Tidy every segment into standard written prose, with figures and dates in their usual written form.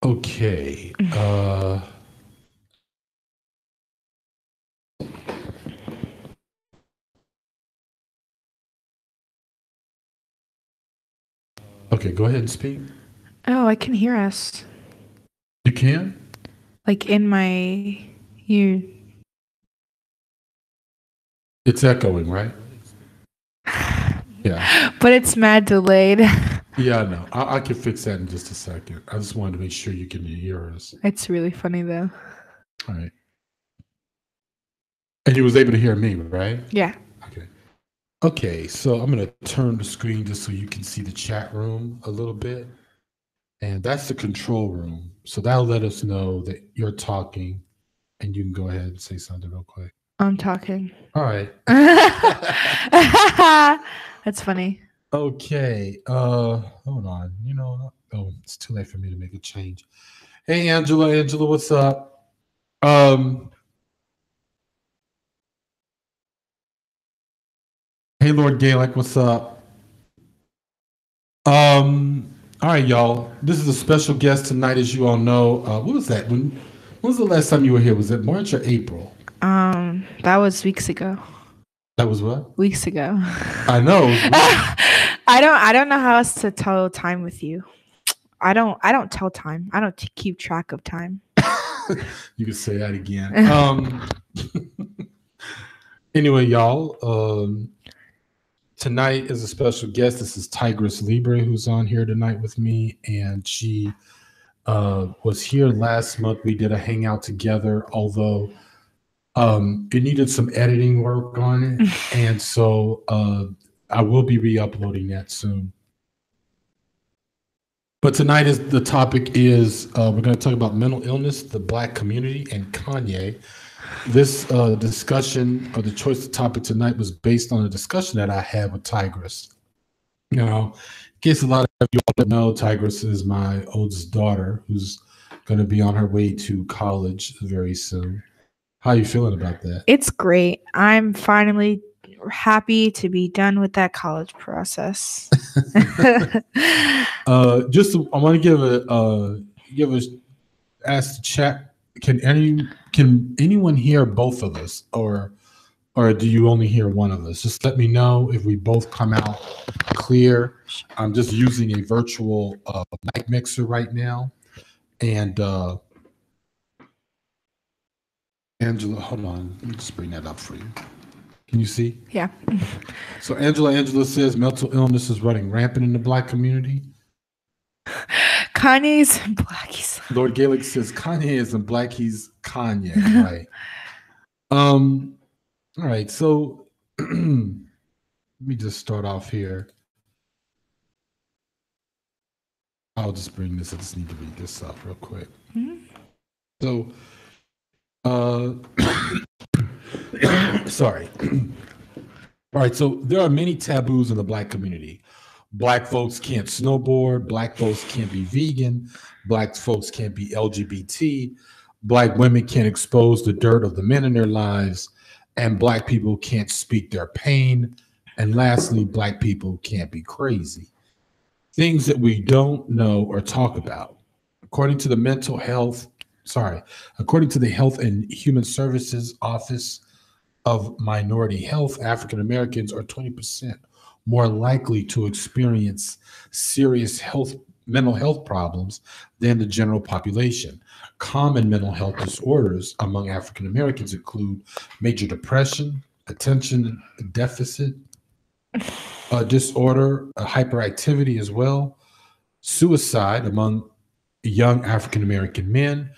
Okay. Okay, go ahead and speak. Oh, I can hear us. You can? Like in my you. It's echoing, right? Yeah. But it's mad delayed. Yeah, I know. I can fix that in just a second. I just wanted to make sure you can hear us. It's really funny though. All right. And you was able to hear me, right? Yeah. Okay. Okay, so I'm going to turn the screen just so you can see the chat room a little bit. And that's the control room. So that'll let us know that you're talking and you can go ahead and say something real quick. I'm talking. All right. That's funny. Okay. Hold on. Oh, it's too late for me to make a change. Hey Angela, what's up? Hey Lord Gaelic, what's up? All right, y'all. This is a special guest tonight, as you all know. What was that? When was the last time you were here? Was it March or April? That was weeks ago. That was what? Weeks ago. I know. I don't know how else to tell time with you. I don't tell time. I don't keep track of time. You can say that again. Anyway, y'all. Tonight is a special guest. This is Tigris Libre, who's on here tonight with me, and she was here last month. We did a hangout together, although it needed some editing work on it, and so I will be re-uploading that soon. But tonight the topic is we're going to talk about mental illness, the Black community, and Kanye. This discussion or the choice of topic tonight was based on a discussion that I had with Tigris. You know, in case a lot of you all don't know, Tigris is my oldest daughter who's going to be on her way to college very soon. How are you feeling about that? It's great. I'm finally happy to be done with that college process. I want to ask the chat. Can anyone hear both of us, or do you only hear one of us? Just let me know if we both come out clear. I'm just using a virtual mic mixer right now, and Angela, hold on, let me just bring that up for you. Can you see? Yeah. So Angela says mental illness is running rampant in the Black community. Kanye's Black. Lord Gaelic says Kanye isn't Black, he's Kanye, right? All right, so let me just start off here. I'll just bring this. I just need to read this up real quick. Mm-hmm. So, sorry. All right, so there are many taboos in the Black community. Black folks can't snowboard. Black folks can't be vegan. Black folks can't be LGBT. Black women can't expose the dirt of the men in their lives. And Black people can't speak their pain. And lastly, Black people can't be crazy. Things that we don't know or talk about. According to the Health and Human Services Office of Minority Health, African Americans are 20% more likely to experience serious mental health problems than the general population. Common mental health disorders among African Americans include major depression, attention deficit disorder, hyperactivity as well, suicide among young African American men,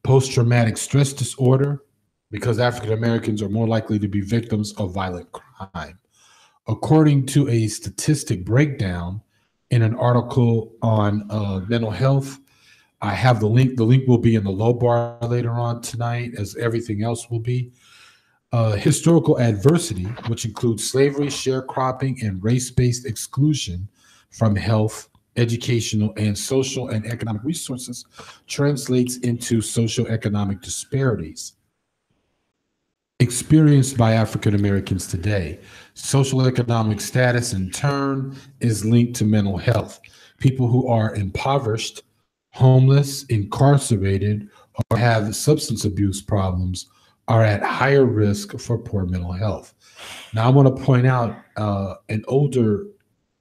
post-traumatic stress disorder, because African Americans are more likely to be victims of violent crime. According to a statistic breakdown in an article on mental health, I have the link. The link will be in the low bar later on tonight, as everything else will be. Historical adversity, which includes slavery, sharecropping, and race-based exclusion from health, educational, and social and economic resources, translates into socioeconomic disparities experienced by African Americans today. Social economic status, in turn, is linked to mental health. People who are impoverished, homeless, incarcerated, or have substance abuse problems are at higher risk for poor mental health. Now, I want to point out an older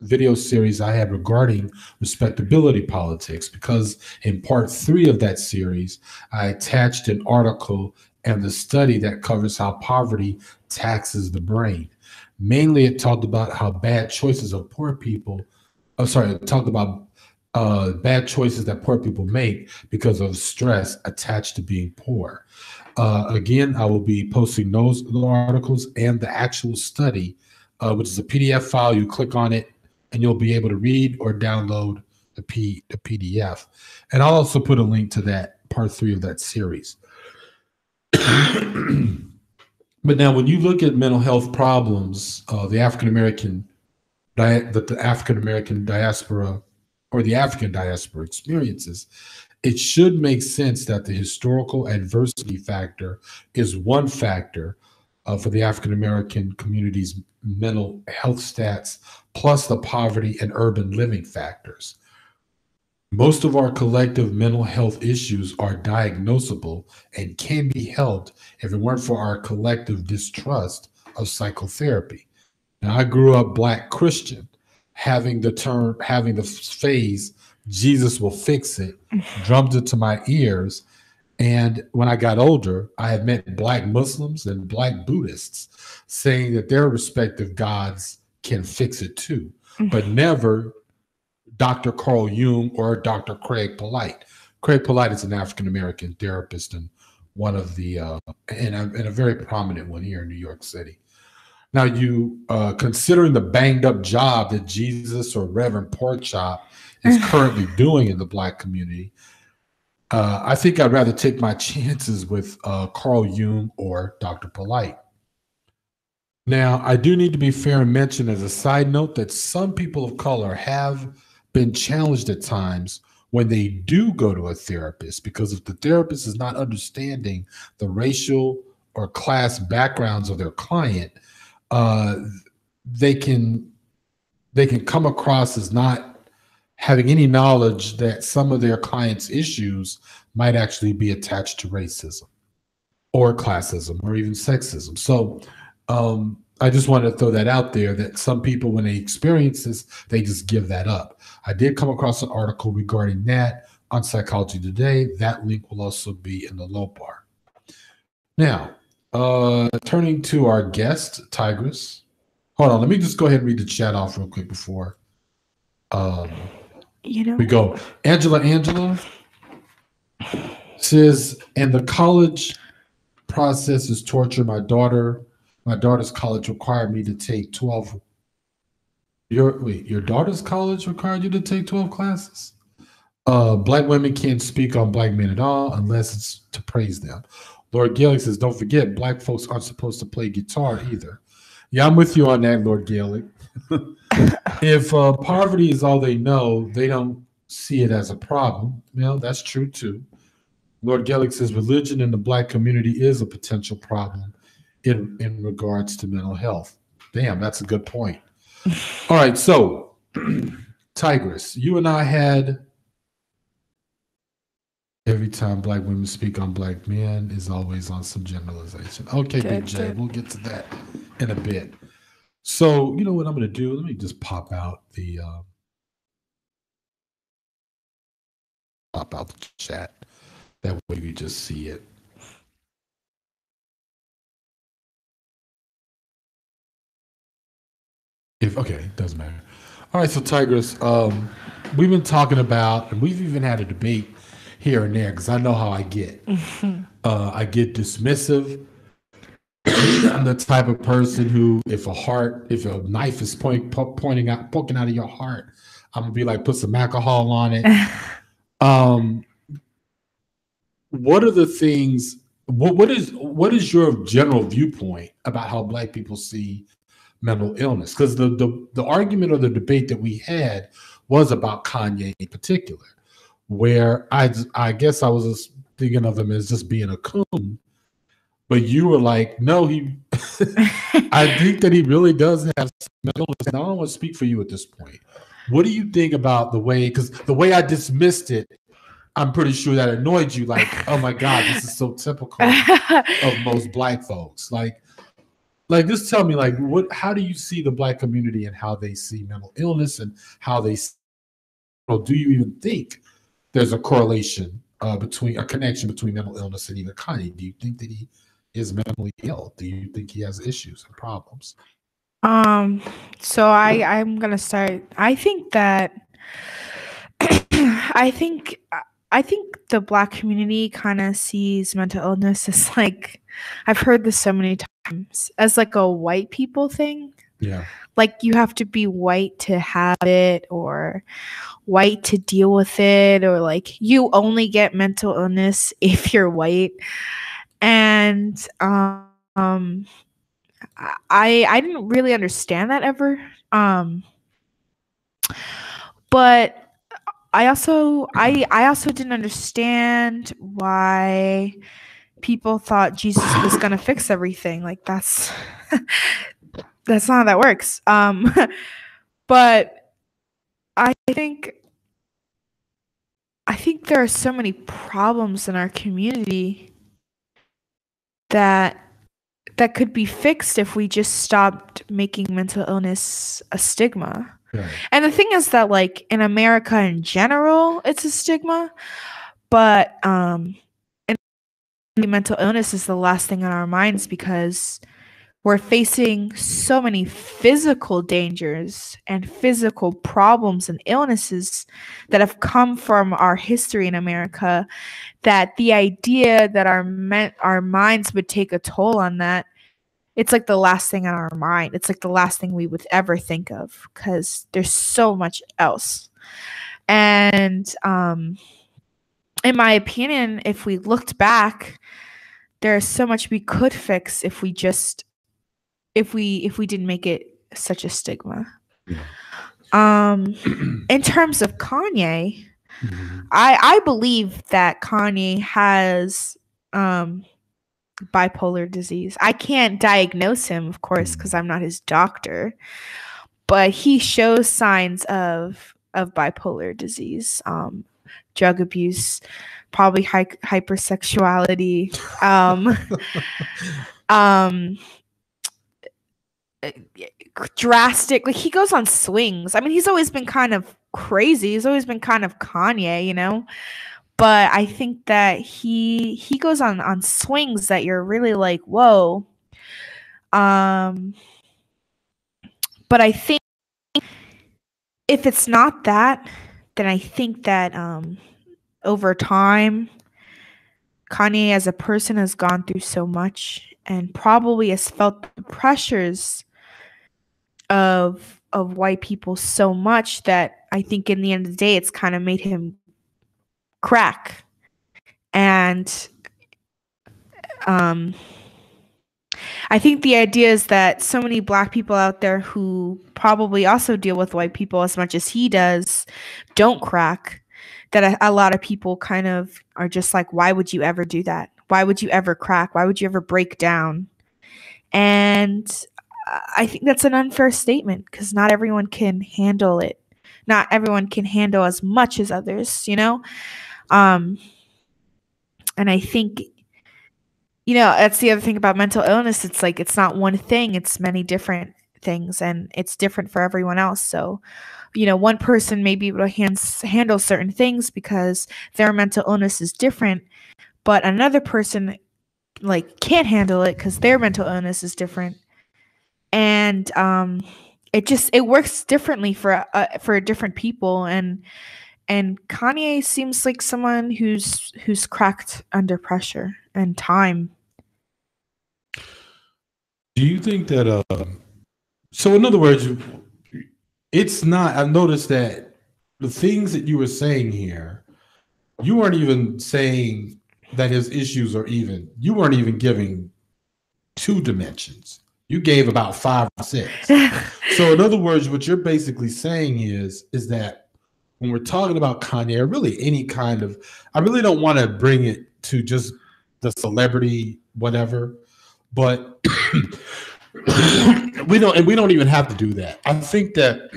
video series I had regarding respectability politics because in part 3 of that series, I attached an article and the study that covers how poverty taxes the brain. Mainly, it talked about how bad choices of poor people, it talked about bad choices that poor people make because of stress attached to being poor. Again, I will be posting those articles and the actual study, which is a PDF file. You click on it, and you'll be able to read or download the PDF. And I'll also put a link to that part 3 of that series. But now, when you look at mental health problems, the African American diaspora or the African diaspora experiences, it should make sense that the historical adversity factor is one factor for the African American community's mental health stats, plus the poverty and urban living factors. Most of our collective mental health issues are diagnosable and can be helped if it weren't for our collective distrust of psychotherapy. Now, I grew up Black Christian, having the phrase, Jesus will fix it, drummed into my ears. And when I got older, I had met Black Muslims and Black Buddhists saying that their respective gods can fix it too, but never Dr. Carl Jung or Dr. Craig Polite. Craig Polite is an African-American therapist and one of the, and a very prominent one here in New York City. Now, you considering the banged up job that Jesus or Reverend Porkchop is currently doing in the Black community, I think I'd rather take my chances with Carl Jung or Dr. Polite. Now, I do need to be fair and mention as a side note that some people of color have been challenged at times when they do go to a therapist, because if the therapist is not understanding the racial or class backgrounds of their client, they can come across as not having any knowledge that some of their clients' issues might actually be attached to racism or classism or even sexism. So I just wanted to throw that out there, that some people, when they experience this, they just give that up. I did come across an article regarding that on Psychology Today. That link will also be in the low bar. Now, turning to our guest, Tigris. Hold on, let me just go ahead and read the chat off real quick before we go. Angela says, and the college process is torture. My daughter's college required me to take 12. Your daughter's college required you to take 12 classes? Black women can't speak on Black men at all unless it's to praise them. Lord Gaelic says, don't forget, Black folks aren't supposed to play guitar either. Yeah, I'm with you on that, Lord Gaelic. If poverty is all they know, they don't see it as a problem. Well, that's true too. Lord Gaelic says, religion in the Black community is a potential problem in regards to mental health. Damn, that's a good point. All right, so Tigris, you and I had every time Black women speak on Black men is always on some generalization. Okay, Big J, we'll get to that in a bit. So you know what I'm going to do? Let me just pop out the chat. That way we just see it. Okay, doesn't matter. All right, so Tigris, we've been talking about, and we've even had a debate here and there, because I know how I get. I get dismissive. I'm the type of person who, if a knife is poking out of your heart, I'm gonna be like, put some alcohol on it. What are the things? What is your general viewpoint about how Black people see mental illness? Because the argument or the debate that we had was about Kanye in particular, where I guess I was just thinking of him as just being a coon, but you were like, no, I think that he really does have mental illness. And I don't want to speak for you at this point. What do you think about the way, because the way I dismissed it I'm pretty sure that annoyed you. Like, oh my God, this is so typical of most Black folks. Like just tell me, like, how do you see the Black community and how they see mental illness and how they see, or do you even think there's a correlation between a connection between mental illness and even Kanye? Do you think that he is mentally ill? Do you think he has issues and problems? So I'm gonna start. I think that I think the Black community kind of sees mental illness as like, I've heard this so many times, as like a white people thing. Yeah. Like you have to be white to have it, or white to deal with it, or like you only get mental illness if you're white. And I didn't really understand that ever. But I also didn't understand why people thought Jesus was gonna fix everything. Like that's not how that works. But I think there are so many problems in our community that could be fixed if we just stopped making mental illness a stigma. Right. And the thing is that, like, in America in general, it's a stigma, but mental illness is the last thing on our minds because we're facing so many physical dangers and physical problems and illnesses that have come from our history in America, that the idea that our minds would take a toll on that, it's like the last thing on our mind. It's like the last thing we would ever think of because there's so much else. And in my opinion, if we looked back, there's so much we could fix if we didn't make it such a stigma. Yeah. In terms of Kanye, I believe that Kanye has bipolar disease. I can't diagnose him, of course, because I'm not his doctor, but he shows signs of bipolar disease, drug abuse, probably hypersexuality, drastic. Like he goes on swings. I mean, he's always been kind of crazy. He's always been kind of Kanye, you know. But I think that he goes on swings that you're really like, whoa. But I think if it's not that, then I think that over time, Kanye as a person has gone through so much and probably has felt the pressures of white people so much that I think in the end of the day, it's kind of made him crack. And I think the idea is that so many Black people out there who probably also deal with white people as much as he does don't crack, that a lot of people kind of are just like, why would you ever do that? Why would you ever crack? Why would you ever break down? And I think that's an unfair statement because not everyone can handle it. Not everyone can handle as much as others, you know? And I think, you know, that's the other thing about mental illness. It's like, it's not one thing, it's many different things, and it's different for everyone else. So, you know, one person may be able to handle certain things because their mental illness is different, but another person like can't handle it because their mental illness is different. And it works differently for different people. And Kanye seems like someone who's cracked under pressure and time. Do you think that so in other words, it's not, I've noticed that the things that you were saying here, you weren't even saying that his issues are even, you weren't even giving 2 dimensions. You gave about 5 or 6. So in other words, what you're basically saying is that when we're talking about Kanye, or really any kind of, I really don't want to bring it to just the celebrity, whatever, but we don't even have to do that. I think that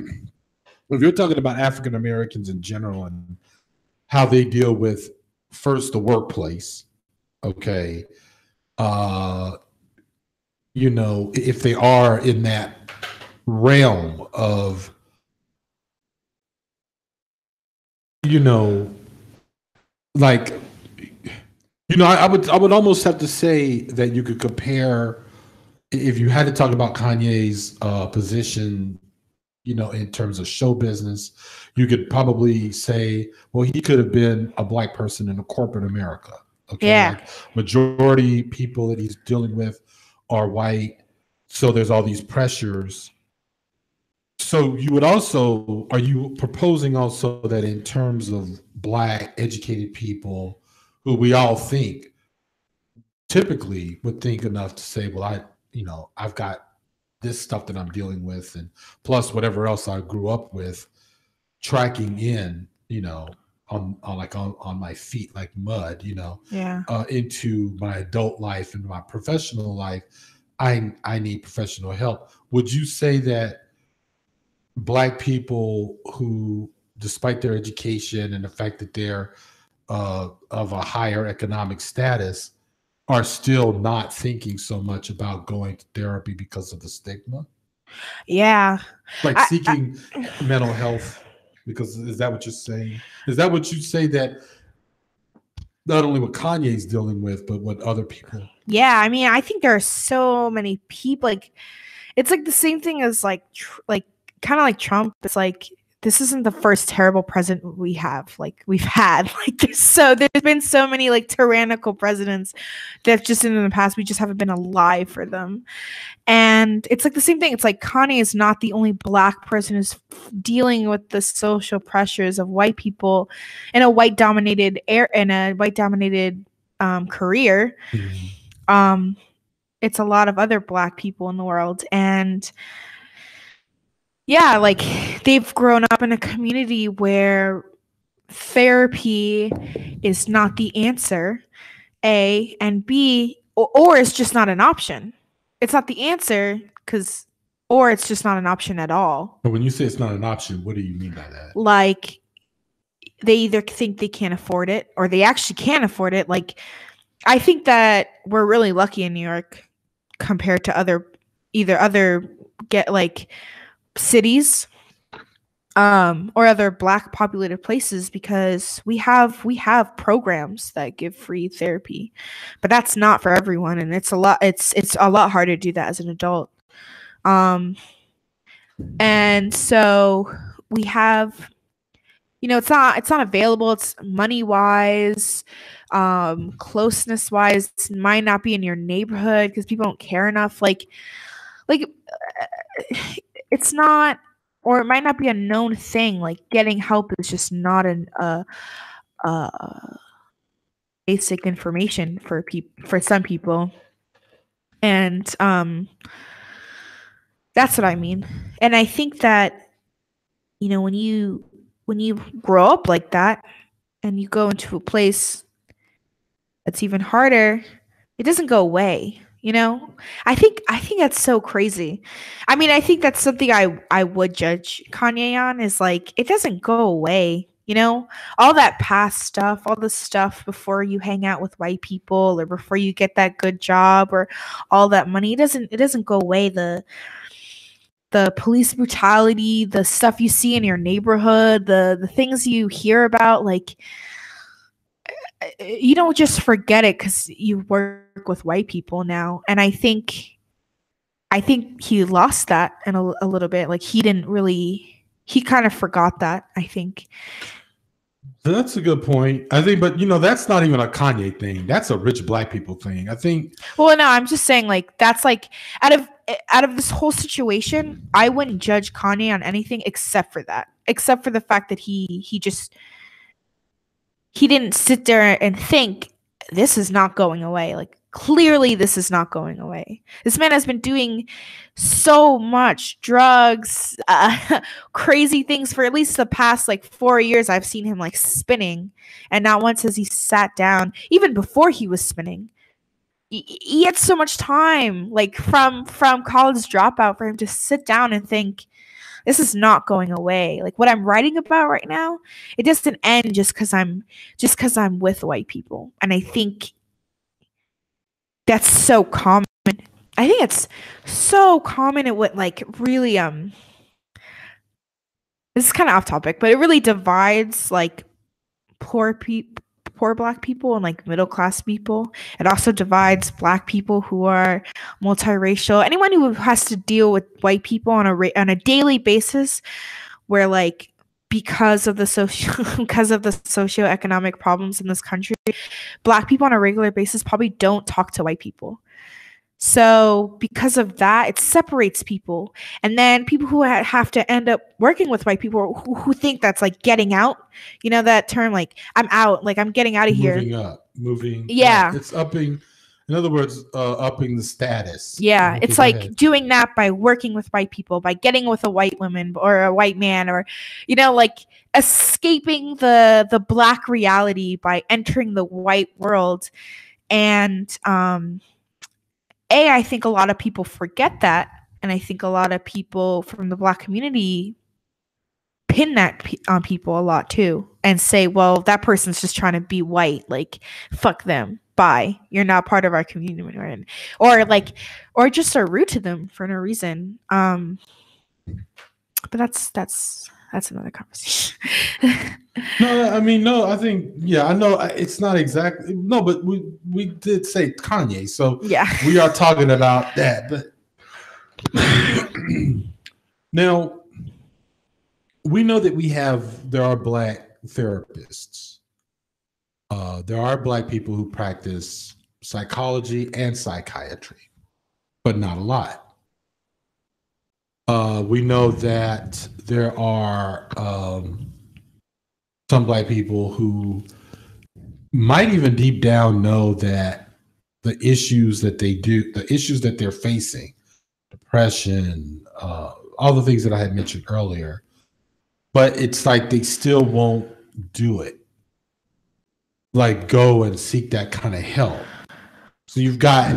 if you're talking about African Americans in general and how they deal with first the workplace. Okay. Uh, if they are in that realm of, like, I would almost have to say that you could compare, if you had to talk about Kanye's position, in terms of show business, you could probably say, well, he could have been a black person in a corporate America. Okay. Yeah. Like, majority people that he's dealing with are white. So there's all these pressures. So are you proposing also that in terms of black educated people who we all think typically would think enough to say, well, I've got this stuff that I'm dealing with, and plus whatever else I grew up with, tracking in, on my feet like mud, Yeah. into my adult life and my professional life, I need professional help. Would you say that black people who, despite their education and the fact that they're of a higher economic status, are still not thinking so much about going to therapy because of the stigma? Yeah. Like seeking mental health, because is that what you're saying? Is that what you say, that not only what Kanye's dealing with, but what other people? Yeah, I mean, I think there are so many people. Like, it's like the same thing as like kind of like Trump. It's like, this isn't the first terrible president we have. Like, we've had like there's been so many like tyrannical presidents that just in the past we just haven't been alive for them. And it's like the same thing. It's like Kanye is not the only black person who's dealing with the social pressures of white people in a white dominated career. Mm-hmm. It's a lot of other black people in the world. And yeah, like, they've grown up in a community where therapy is not the answer, A, and B, or it's just not an option. It's not the answer or it's just not an option at all. But when you say it's not an option, what do you mean by that? Like, they either think they can't afford it or they actually can't afford it. Like, I think that we're really lucky in New York compared to other cities or other black populated places, because we have programs that give free therapy, but that's not for everyone, and it's a lot harder to do that as an adult. And so we have, it's not available. It's money wise, closeness wise, it might not be in your neighborhood because people don't care enough. Like it's not, or it might not be a known thing. Like, getting help is just not basic information for some people. And that's what I mean. And I think that, when you grow up like that and you go into a place that's even harder, it doesn't go away. I think that's so crazy. I mean, I think that's something I would judge Kanye on, is like, it doesn't go away. All that past stuff, all the stuff before you hang out with white people or before you get that good job or all that money, it doesn't go away. The police brutality, the stuff you see in your neighborhood, the things you hear about, like, you don't just forget it because you work with white people now. And I think he lost that in a little bit. Like, he kind of forgot that, I think. That's a good point, I think. But that's not even a Kanye thing. That's a rich black people thing, I think. Well, no, I'm just saying, like, that's like, out of this whole situation, I wouldn't judge Kanye on anything except for that. Except for the fact that he didn't sit there and think, this is not going away. Like, clearly this is not going away. This man has been doing so much drugs, crazy things for at least the past like 4 years. I've seen him like spinning, and not once has he sat down. Even before he was spinning, he had so much time, like from college dropout, for him to sit down and think, This is not going away. Like what I'm writing about right now, it doesn't end just because I'm with white people. And I think that's so common. I think it's so common. It would like really this is kind of off topic, but it really divides like poor black people and like middle class people. It also divides black people who are multiracial. Anyone who has to deal with white people on a daily basis, where like because of the socioeconomic problems in this country, black people on a regular basis probably don't talk to white people. So because of that, it separates people. And then people who have to end up working with white people who think that's like getting out, you know, that term, like I'm out, like I'm getting out of here. Moving. Yeah. It's upping. In other words, upping the status. Yeah. It's like doing that by working with white people, by getting with a white woman or a white man, or, you know, like escaping the black reality by entering the white world. And, I think a lot of people forget that. And I think a lot of people from the black community pin that on people a lot too and say, well, that person's just trying to be white. Like, fuck them. Bye. You're not part of our community. Or just are rude to them for no reason. But that's another conversation. I think, yeah, I know it's not exactly, no, but we did say Kanye, so yeah, we are talking about that. But now we know that there are black therapists. There are black people who practice psychology and psychiatry, but not a lot. We know that there are some black people who might even deep down know that the issues that they're facing, depression, all the things that I had mentioned earlier, but it's like they still won't do it. Like go and seek that kind of help. So you've got,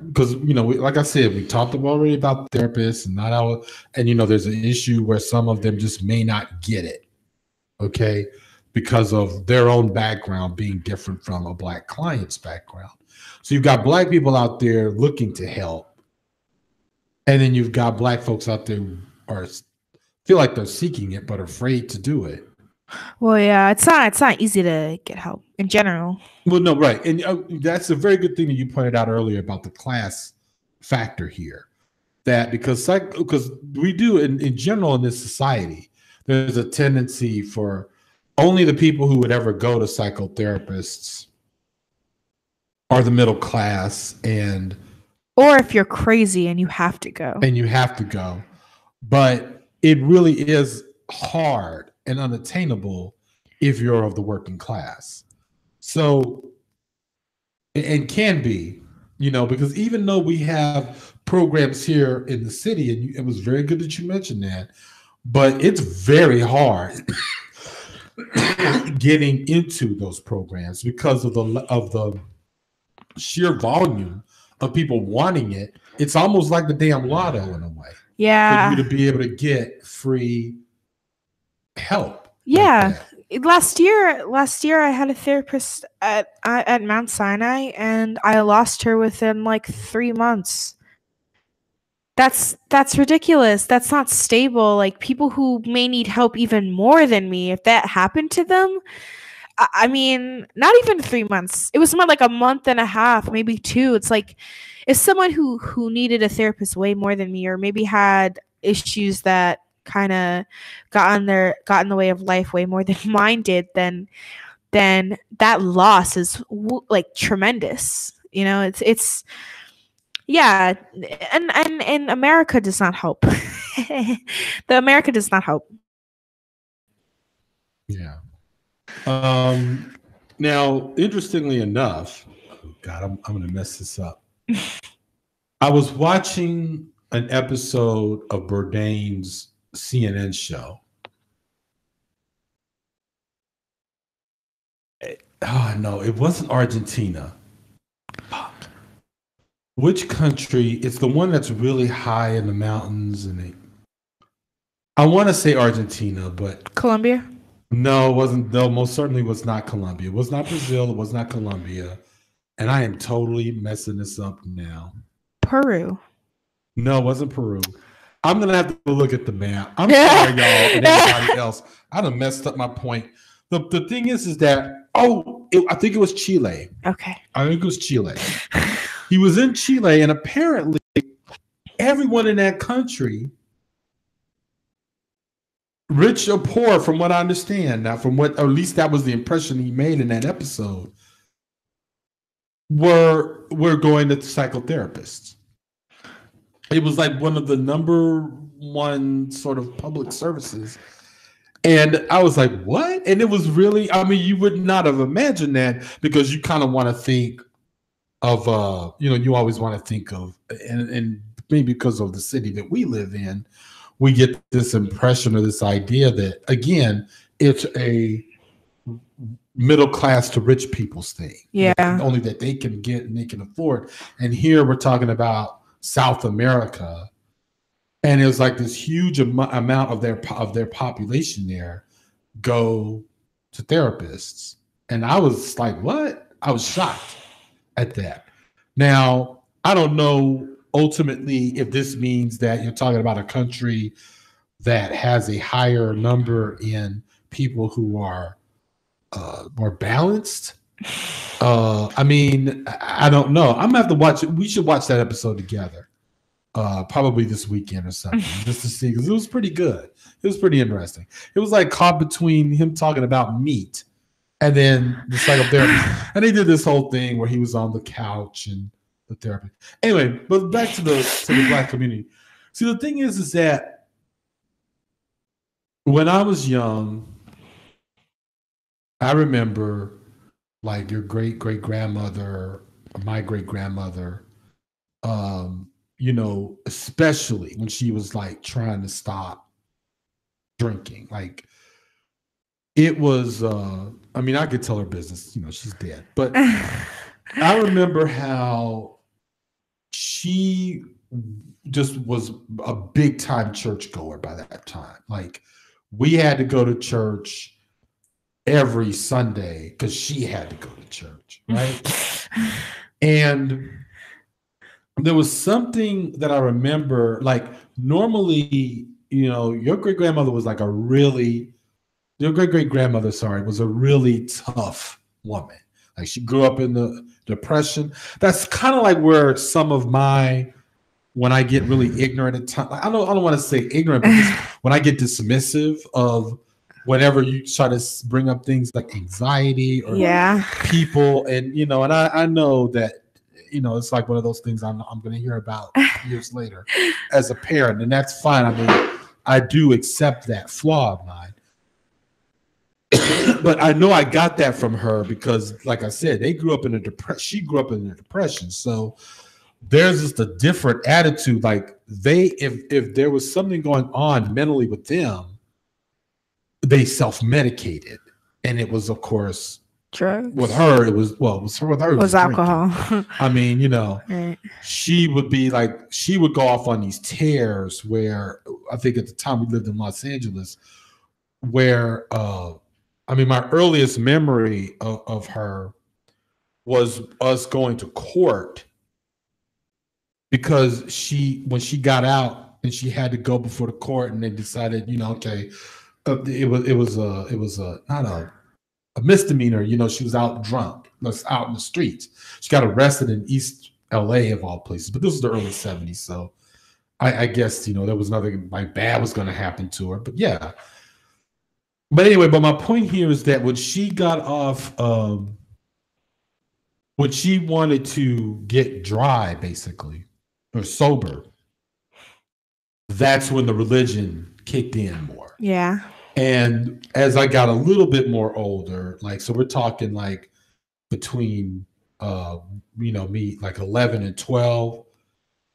because, you know, like I said, we talked already about therapists and not how, and, you know, there's an issue where some of them just may not get it. Okay, because of their own background being different from a black client's background. So you've got black people out there looking to help, and then you've got black folks out there who feel like they're seeking it but are afraid to do it. Well, yeah, it's not easy to get help in general. Well, no, right, and that's a very good thing that you pointed out earlier about the class factor here. That because we do in general in this society, there's a tendency for only the people who would ever go to psychotherapists are the middle class, or if you're crazy and you have to go. But it really is hard and unattainable if you're of the working class. So, and can be, you know, because even though we have programs here in the city, and it was very good that you mentioned that, but it's very hard getting into those programs because of the sheer volume of people wanting it. It's almost like the damn lotto in a way. Yeah. For you to be able to get free help. Yeah. Like last year I had a therapist at Mount Sinai, and I lost her within like 3 months. That's ridiculous. That's not stable. Like people who may need help even more than me, if that happened to them, I mean, not even 3 months. It was more like a month and a half, maybe 2. It's like if someone who needed a therapist way more than me, or maybe had issues that kind of got in the way of life way more than mine did, then that loss is like tremendous. You know, it's yeah, and America does not help. America does not help. Yeah. Now, interestingly enough, oh God, I'm going to mess this up. I was watching an episode of Bourdain's CNN show. Oh, no, it wasn't Argentina. Fuck. Which country? It's the one that's really high in the mountains, and I want to say Argentina, but Colombia? no, it wasn't. No, most certainly was not Colombia. It was not Brazil. It was not Colombia. And I am totally messing this up now. Peru. No, it wasn't Peru. I'm gonna have to look at the map. I'm sorry, y'all, and everybody else. I done messed up my point. The thing is that I think it was Chile. Okay. I think it was Chile. He was in Chile, and apparently everyone in that country, rich or poor, from what I understand, now from what, or at least that was the impression he made in that episode, were going to psychotherapists. It was like one of the number one sort of public services. And I was like, what? And it was really, I mean, you would not have imagined that, because you kind of want to think of, you always want to think of, and maybe because of the city that we live in, we get this impression or this idea that, again, it's a middle class to rich people's thing. Yeah. Only that they can get and they can afford. And here we're talking about South America. And it was like this huge amount of their population there go to therapists. And I was like, what? I was shocked at that. Now, I don't know ultimately if this means that you're talking about a country that has a higher number in people who are more balanced. I mean, I don't know. I'm gonna have to watch it. We should watch that episode together, probably this weekend or something, just to see, because it was pretty good. It was pretty interesting. It was like caught between him talking about meat and then the psychotherapy, and they did this whole thing where he was on the couch and the therapy. Anyway, but back to the Black community. See, the thing is that when I was young, I remember like your great-great-grandmother, my great-grandmother, especially when she was like trying to stop drinking. Like it was, I mean, I could tell her business, she's dead. But I remember how she just was a big time churchgoer by that time. Like we had to go to church every Sunday because she had to go to church, right? And there was something that I remember, like normally, your great-grandmother was like your great-great-grandmother, was a really tough woman. Like she grew up in the Depression. That's kind of like where when I get really ignorant at times, I don't want to say ignorant, but just when I get dismissive of whenever you try to bring up things like anxiety or people, and and I know that it's like one of those things I'm going to hear about years later as a parent, and that's fine. I mean, I do accept that flaw of mine, but I know I got that from her because, like I said, they grew up in a depression. She grew up in a depression, so there's just a different attitude. Like if there was something going on mentally with them, they self-medicated, and it was, of course, drugs. With her, it was alcohol. I mean, right. She would be like, she would go off on these tears where I think at the time we lived in Los Angeles, where I mean, my earliest memory of her was us going to court because when she got out and she had to go before the court, and they decided, okay. It was not a misdemeanor. She was out drunk, out in the streets. She got arrested in East LA of all places, but this was the early 70s. So I guess, there was nothing like bad was going to happen to her, but yeah. But anyway, my point here is that when she got off, when she wanted to get dry, basically, or sober, that's when the religion kicked in more. Yeah. And as I got a little bit more older, like, so we're talking like between, me, like 11 and 12,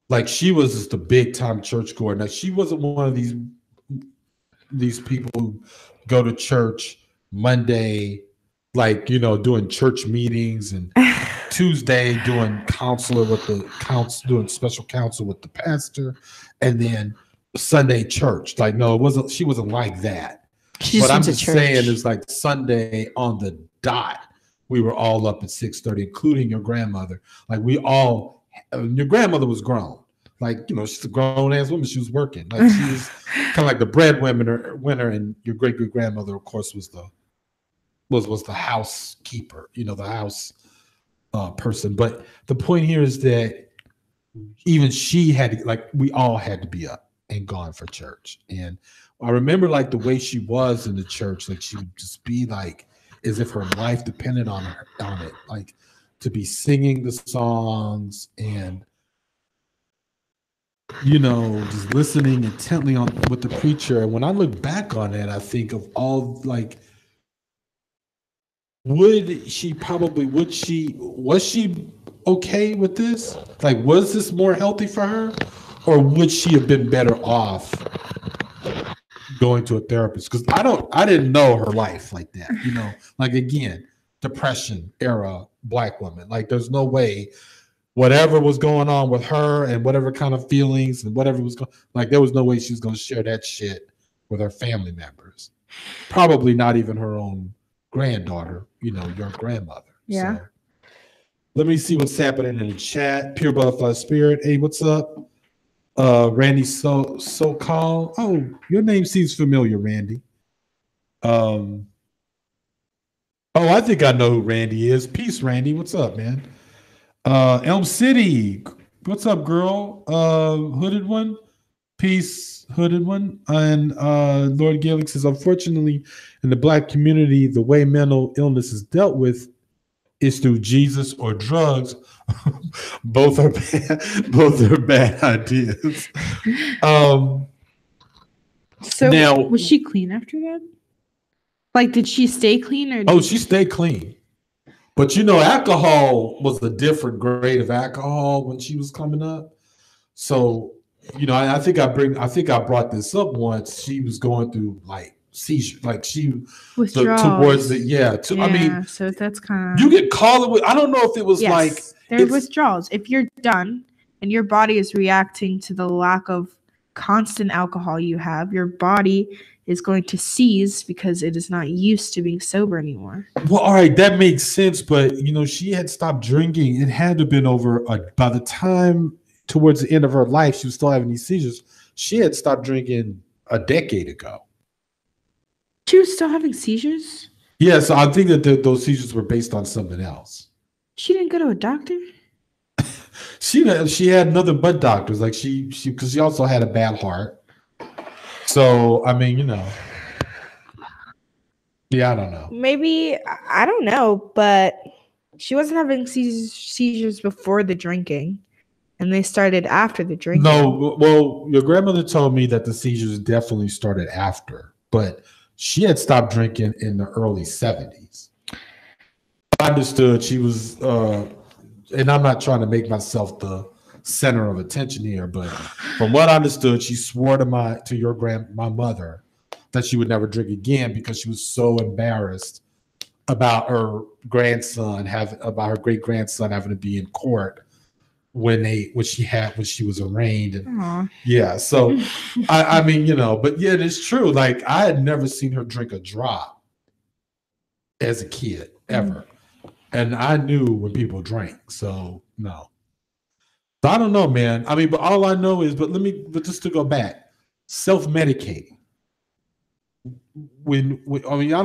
like she was just a big time churchgoer. Now she wasn't one of these people who go to church Monday, like, doing church meetings, and Tuesday doing doing special counsel with the pastor. And then Sunday church. Like, no, it wasn't. She wasn't like that. What I'm just saying is like Sunday on the dot, we were all up at 6:30, including your grandmother. Like we all, your grandmother was grown. Like, you know, she's a grown ass woman. She was working. Like she was kind of like the breadwinner, and your great grandmother, of course, was the housekeeper. You know, the house person. But the point here is that even she had to, like, we all had to be up and gone for church. And I remember like the way she was in the church, like she would just be like as if her life depended on it, like to be singing the songs and, you know, just listening intently on with the preacher. And when I look back on it, I think of all like, was she okay with this? Like, was this more healthy for her? Or would she have been better off going to a therapist? Because I didn't know her life like that. You know, like again, Depression era Black woman. Like there's no way whatever was going on with her and whatever kind of feelings and whatever was going, like there was no way she was going to share that shit with her family members. Probably not even her own granddaughter, you know, your grandmother. Yeah. So, let me see what's happening in the chat. Pure Butterfly Spirit. Hey, what's up? Randy So-Call. Oh, your name seems familiar, Randy. Oh, I think I know who Randy is. Peace, Randy. What's up, man? Elm City. What's up, girl? Hooded One. Peace, Hooded One. And Lord Gaelic says, unfortunately, in the Black community, the way mental illness is dealt with is through Jesus or drugs. Both are bad ideas. So now, was she clean after that? Like, did she stay clean or? She stayed clean. But you know, alcohol was a different grade of alcohol when she was coming up. So, you know, I think I brought this up once. She was going through like seizure, like she withdrawals towards the I mean, so that's kind of, you could call it. I don't know if it was like there are withdrawals. If you're done and your body is reacting to the lack of constant alcohol you have, your body is going to seize because it is not used to being sober anymore. Well, all right, that makes sense. But you know, she had stopped drinking. It had to have been over by the time towards the end of her life, she was still having these seizures. She had stopped drinking a decade ago. She was still having seizures? Yeah, so I think that those seizures were based on something else. She didn't go to a doctor? She had nothing but doctors. Like she because she also had a bad heart. So I mean, you know, yeah, I don't know. Maybe I don't know, but she wasn't having seizures before the drinking, and they started after the drinking. No, well, your grandmother told me that the seizures definitely started after, but she had stopped drinking in the early 70s. I understood she was, and I'm not trying to make myself the center of attention here, but from what I understood, she swore to my mother that she would never drink again because she was so embarrassed about her great grandson having to be in court when she was arraigned. And, yeah, so I mean, you know, but yeah, it's true. Like I had never seen her drink a drop as a kid ever. And I knew when people drank, so no. So I don't know, man. I mean, but all I know is, but just to go back, self-medicating. I mean, I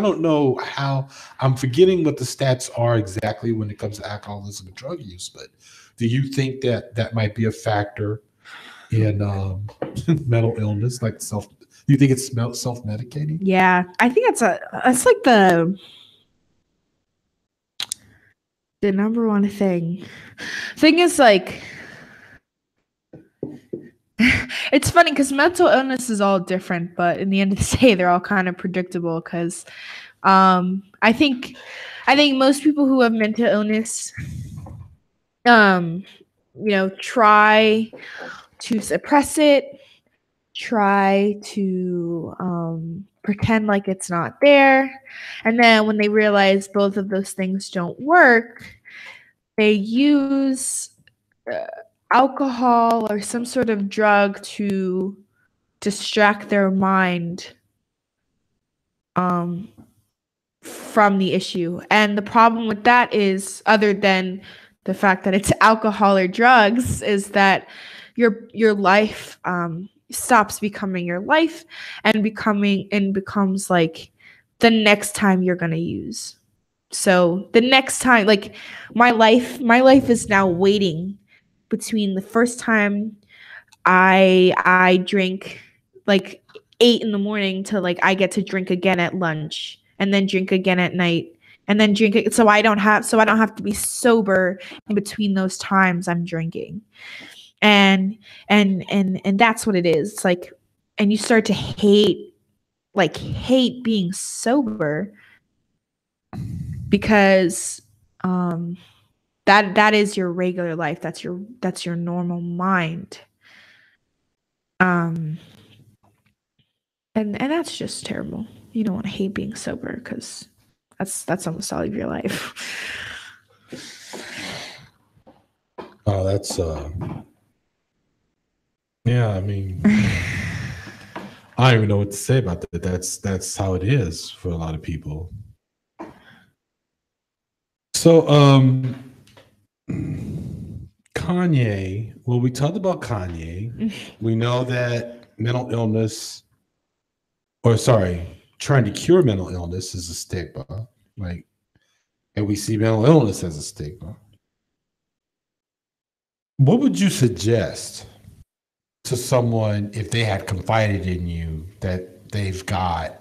don't know how, I'm forgetting what the stats are exactly when it comes to alcoholism and drug use, but do you think that might be a factor in mental illness? Like do you think it's self-medicating? Yeah, I think it's like the number one thing. Thing is, like, it's funny because mental illness is all different, but in the end of the day, they're all kind of predictable. Because I think most people who have mental illness, you know, try to suppress it, try to pretend like it's not there, and then when they realize both of those things don't work, they use alcohol or some sort of drug to distract their mind from the issue. And the problem with that is, other than the fact that it's alcohol or drugs, is that your life stops becoming your life and becomes like the next time you're gonna use. So the next time, like my life is now waiting between the first time I drink like 8 in the morning to like I get to drink again at lunch and then drink again at night and then drink it so I don't have to be sober in between those times I'm drinking. And that's what it is. It's like, and you start to hate being sober because that is your regular life. That's your normal mind. And that's just terrible. You don't want to hate being sober because that's almost all of your life. Oh, that's yeah, I mean, I don't even know what to say about that. That's how it is for a lot of people. So Kanye, well, we talked about Kanye. We know that mental illness, or sorry, trying to cure mental illness is a stigma, like, and we see mental illness as a stigma. What would you suggest to someone if they had confided in you that they've got,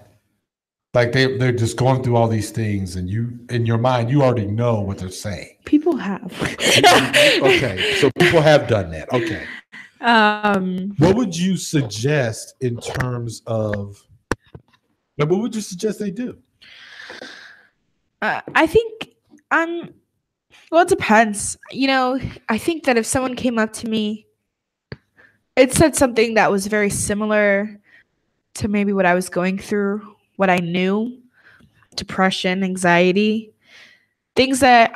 like they're just going through all these things, and you, in your mind, you already know what they're saying? People have. Okay, so people have done that. Okay. What would you suggest in terms of, what would you suggest they do? I think well, it depends. You know, I think that if someone came up to me, it said something that was very similar to maybe what I was going through, what I knew, depression, anxiety, things that,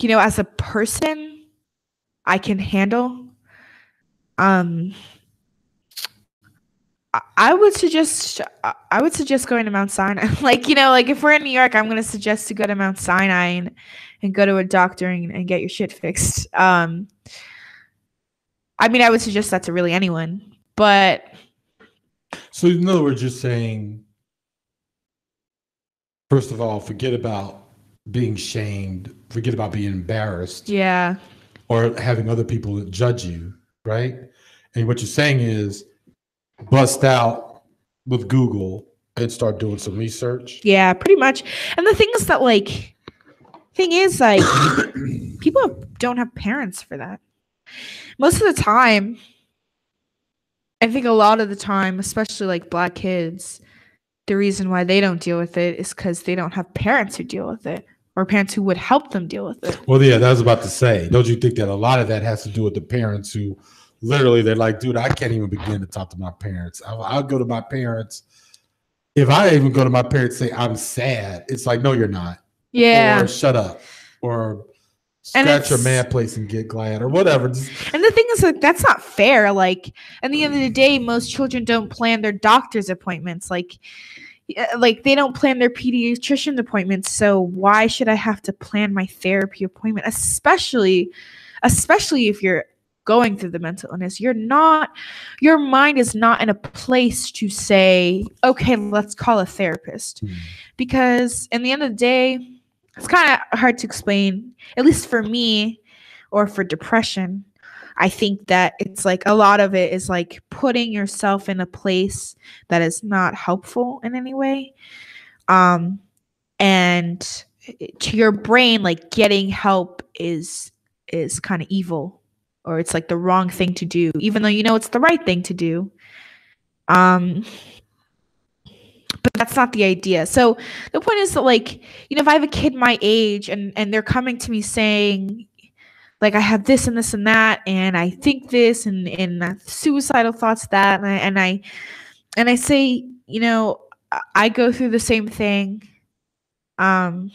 you know, as a person, I can handle. I would suggest going to Mount Sinai. Like, you know, like if we're in New York, I'm going to suggest to go to Mount Sinai and go to a doctor and get your shit fixed. I mean, I would suggest that to really anyone, but. So in other words, you're saying, first of all, forget about being shamed, forget about being embarrassed. Yeah. Or having other people judge you, right? And what you're saying is bust out with Google and start doing some research. Yeah, pretty much. And the thing is that, like, people don't have parents for that. Most of the time, I think a lot of the time, especially like Black kids, the reason why they don't deal with it is because they don't have parents who deal with it, or parents who would help them deal with it. Well, yeah, that was about to say. Don't you think that a lot of that has to do with the parents who literally, they're like, dude, I can't even begin to talk to my parents. I'll go to my parents. If I even go to my parents and say I'm sad, it's like, no, you're not. Yeah. Or shut up. Or scratch your man place and get glad, or whatever. And the thing is, like, that's not fair. Like, at the end of the day, most children don't plan their doctor's appointments. Like they don't plan their pediatrician appointments. So why should I have to plan my therapy appointment? Especially if you're going through the mental illness, your mind is not in a place to say, okay, let's call a therapist. Because in the end of the day, it's kind of hard to explain, at least for me, or for depression. I think that it's like a lot of it is like putting yourself in a place that is not helpful in any way. And to your brain, like, getting help is kind of evil, or it's like the wrong thing to do, even though you know it's the right thing to do. But that's not the idea. So the point is that, like, you know, if I have a kid my age and they're coming to me saying, like, I have this and this and that, and I think this and suicidal thoughts that, and I say, you know, I go through the same thing. Call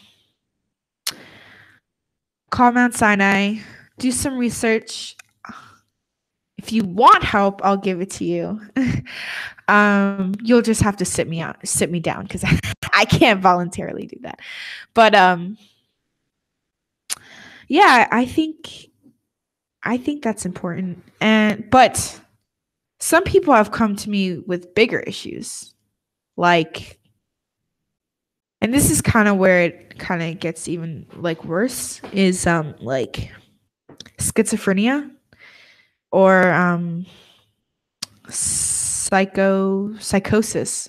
Mount Sinai, do some research. If you want help, I'll give it to you. You'll just have to sit me down because I can't voluntarily do that. But yeah, I think that's important. But some people have come to me with bigger issues, like, and this is kind of where it kind of gets even like worse, is like schizophrenia or psychosis.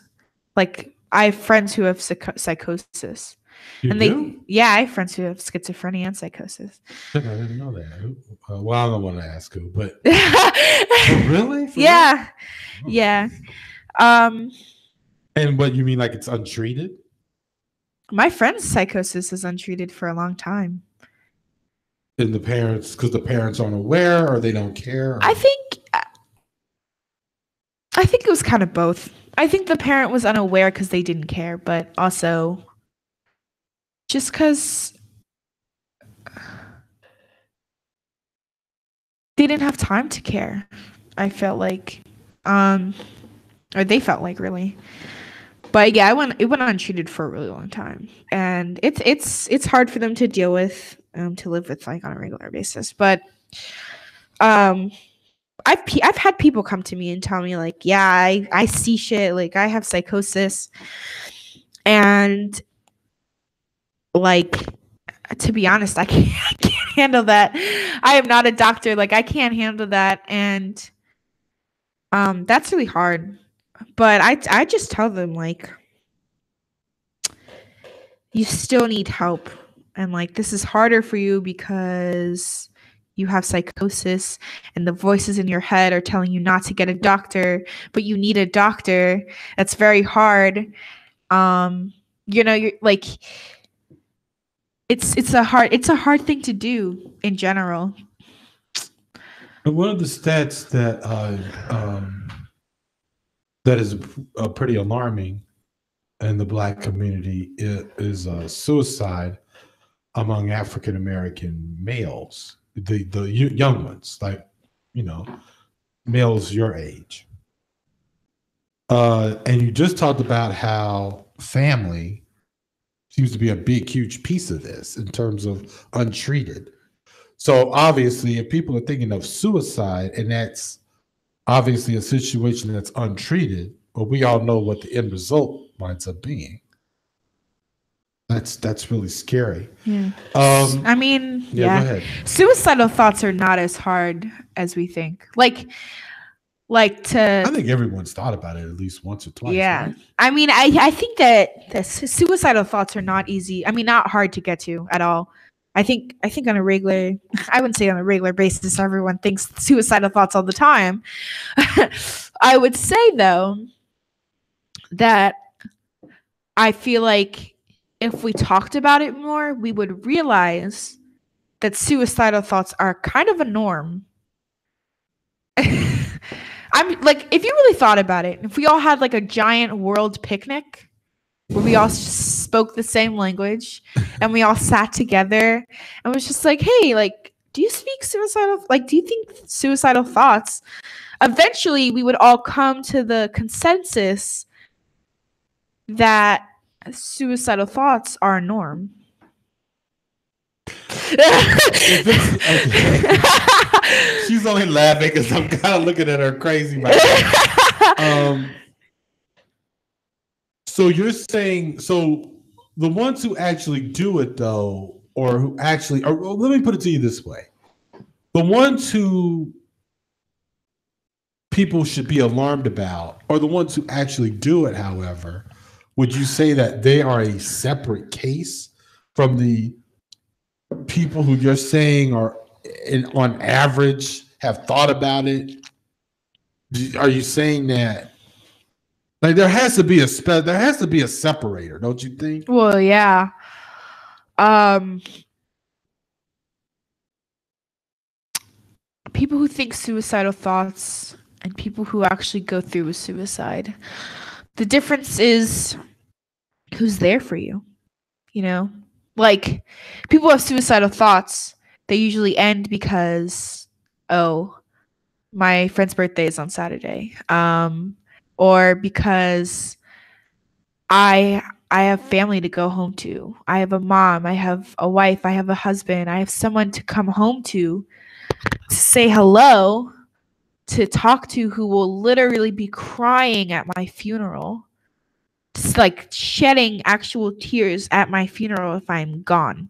Like, I have friends who have psychosis. You and do? I have friends who have schizophrenia and psychosis. I didn't know that. Well, I don't want to ask who, but oh, really? Yeah. Real? Yeah. And what you mean, like it's untreated? My friend's psychosis is untreated for a long time. And the parents, because the parents aren't aware or they don't care? Or? I think it was kind of both. I think the parent was unaware because they didn't care, but also just because they didn't have time to care. I felt like, or they felt like, really. But yeah, it went untreated for a really long time, and it's hard for them to deal with, to live with, like, on a regular basis. But I've had people come to me and tell me, like, yeah, I see shit, like I have psychosis, and like, to be honest, I can't handle that. I am not a doctor, like I can't handle that, and that's really hard. But I just tell them, like, you still need help, and like, this is harder for you because you have psychosis and the voices in your head are telling you not to get a doctor, but you need a doctor. That's very hard. You're like, it's a hard thing to do in general. One of the stats that is pretty alarming in the Black community is suicide among African American males, the young ones, like, males your age. And you just talked about how family seems to be a big, huge piece of this in terms of untreated. So obviously, if people are thinking of suicide, and that's obviously a situation that's untreated, but we all know what the end result winds up being. That's really scary. Yeah. I mean, Go ahead. Suicidal thoughts are not as hard as we think. Like I think everyone's thought about it at least once or twice. Yeah. Right? I mean, I think that the suicidal thoughts are not easy. I mean, not hard to get to at all. I think on a regular, I wouldn't say on a regular basis, everyone thinks suicidal thoughts all the time. I would say, though, that I feel like if we talked about it more, we would realize that suicidal thoughts are kind of a norm. I'm like, if you really thought about it, if we all had like a giant world picnic where we all spoke the same language and we all sat together and was just like, hey, like, do you speak suicidal? Like, do you think suicidal thoughts? Eventually, we would all come to the consensus that suicidal thoughts are a norm. She's only laughing because I'm kind of looking at her crazy right now. So you're saying, so the ones who actually do it, though, or who actually, or let me put it to you this way. The ones who people should be alarmed about, or the ones who actually do it, however, would you say that they are a separate case from the people who you're saying are, on average, have thought about it? Are you saying that, like, there has to be a separator, don't you think? Well, yeah. People who think suicidal thoughts and people who actually go through with suicide, the difference is who's there for you. Like, people have suicidal thoughts, They usually end because, oh, my friend's birthday is on Saturday. Or because I have family to go home to. I have a mom, I have a wife, I have a husband, I have someone to come home to say hello, to talk to, who will literally be crying at my funeral. It's like shedding actual tears at my funeral if I'm gone.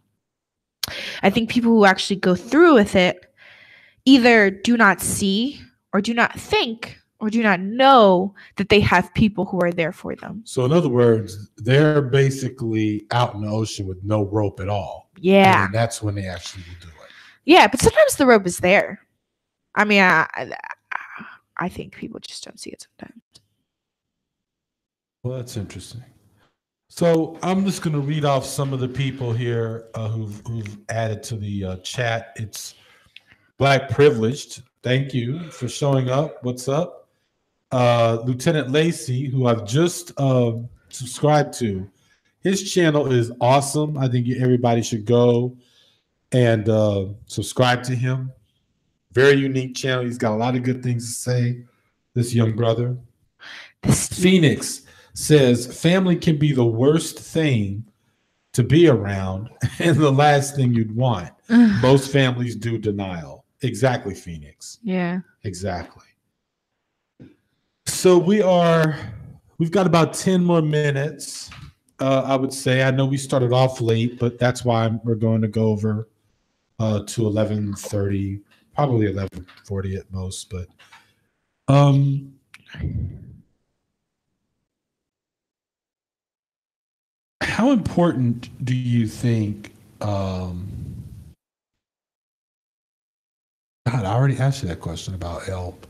I think people who actually go through with it either do not see or do not think or do not know that they have people who are there for them. So in other words, they're basically out in the ocean with no rope at all. Yeah. And that's when they actually will do it. Yeah, but sometimes the rope is there. I mean, I think people just don't see it sometimes. Well, that's interesting. So I'm just going to read off some of the people here who've added to the chat. It's Black Privileged. Thank you for showing up. What's up? Lieutenant Lacey, who I've just subscribed to. His channel is awesome. I think everybody should go and subscribe to him. Very unique channel. He's got a lot of good things to say, this young brother. Phoenix says, family can be the worst thing to be around and the last thing you'd want. Most families do denial. Exactly, Phoenix. Yeah. Exactly. So we've got about 10 more minutes, I would say. I know we started off late, but that's why we're going to go over to 11:30, probably 11:40 at most. But how important do you think? God, I already asked you that question about help.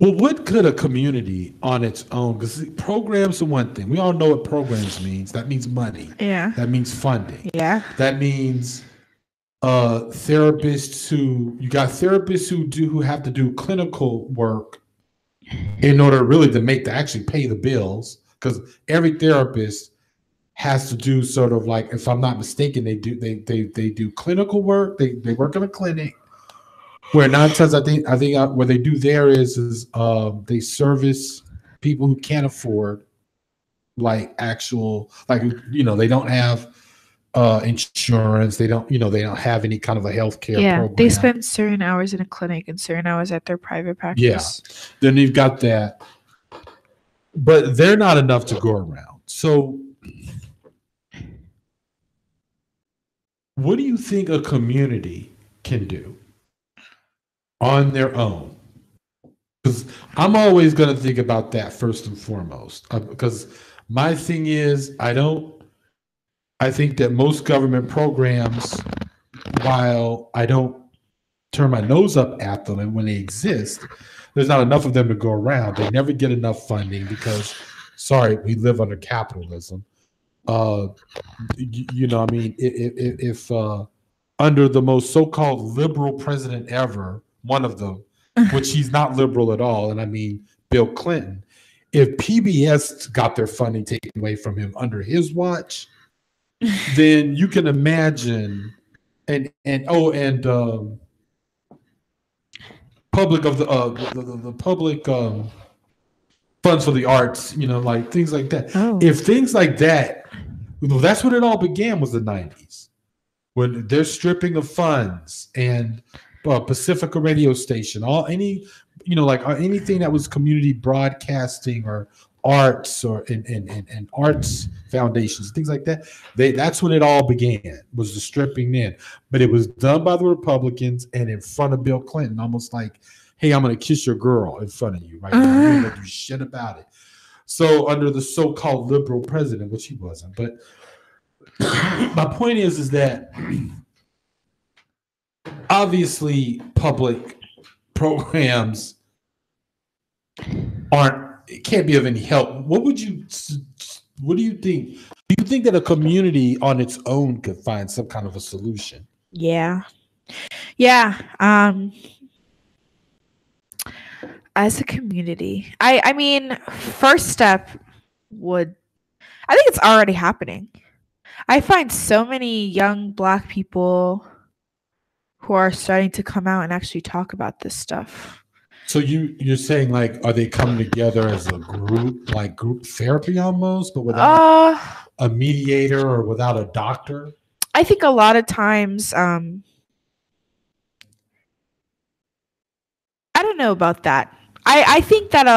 Well, what could a community on its own, because programs are one thing. We all know what programs means. That means money. Yeah. That means funding. Yeah. That means therapists who have to do clinical work in order really to actually pay the bills, because every therapist has to do sort of like, if I'm not mistaken, they do clinical work. They work in a clinic. Where 9 times I think what they do there is they service people who can't afford they don't have insurance. They don't have any kind of a healthcare program. They spend certain hours in a clinic and certain hours at their private practice. Yeah. Then you've got that. But they're not enough to go around. So what do you think a community can do on their own? Because I'm always going to think about that first and foremost. Because my thing is, I think that most government programs, while I don't turn my nose up at them, and when they exist, there's not enough of them to go around. They never get enough funding because, sorry, we live under capitalism. If under the most so-called liberal president ever, one of them, which he's not liberal at all, and I mean Bill Clinton, if PBS got their funding taken away from him under his watch, then you can imagine, public of the public funds for the arts, like things like that. Oh. If things like that, that's when it all began, was the 90s, when they're stripping of funds and Pacifica radio station, anything that was community broadcasting or arts or and arts foundations, things like that. That's when it all began, was the stripping then. But it was done by the Republicans and in front of Bill Clinton, almost like, hey, I'm going to kiss your girl in front of you right now. You're going to do shit about it. So under the so-called liberal president, which he wasn't. But my point is that obviously public programs can't be of any help. What do you think? Do you think that a community on its own could find some kind of a solution? Yeah. As a community, I mean, first step I think it's already happening. I find so many young Black people who are starting to come out and actually talk about this stuff. So you're saying, like, are they coming together as a group, like group therapy almost, but without a mediator or without a doctor? I think a lot of times, I don't know about that. I think that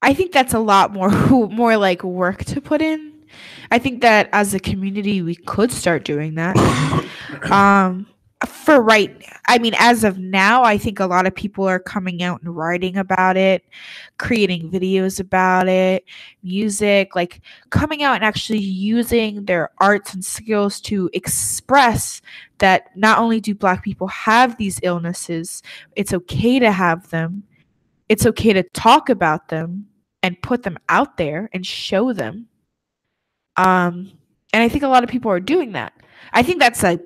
I think that's a lot more like work to put in. I think that as a community we could start doing that. As of now, I think a lot of people are coming out and writing about it, creating videos about it, music, like coming out and actually using their arts and skills to express that not only do Black people have these illnesses, it's okay to have them. It's okay to talk about them and put them out there and show them. And I think a lot of people are doing that. I think that's a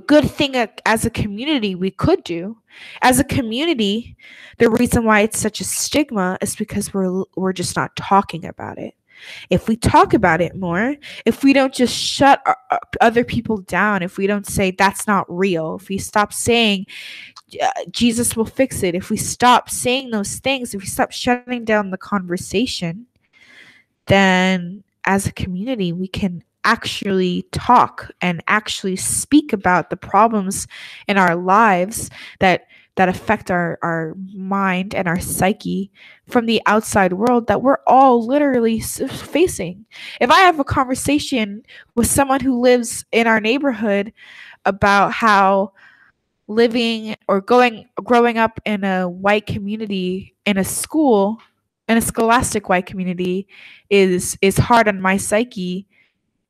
good thing as a community we could do. As a community, the reason why it's such a stigma is because we're just not talking about it. If we talk about it more, if we don't just shut other people down, if we don't say that's not real, if we stop saying Jesus will fix it, if we stop saying those things, if we stop shutting down the conversation, then as a community we can actually talk and actually speak about the problems in our lives that affect our mind and our psyche from the outside world that we're all literally facing. If I have a conversation with someone who lives in our neighborhood about how living or growing up in a white community in a school, in a scholastic white community, is hard on my psyche,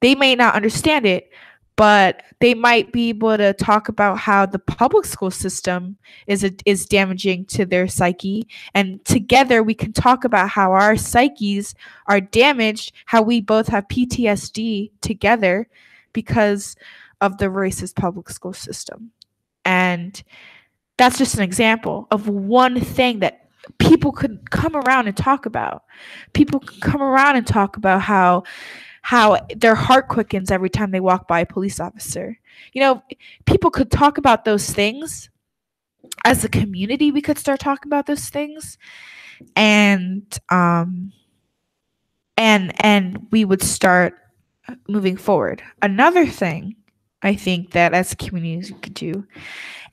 they may not understand it, but they might be able to talk about how the public school system is damaging to their psyche, and together we can talk about how our psyches are damaged, how we both have PTSD together because of the racist public school system. And that's just an example of one thing that people could come around and talk about. People can come around and talk about how their heart quickens every time they walk by a police officer. People could talk about those things. As a community, we could start talking about those things, and we would start moving forward. Another thing I think that as a community we could do,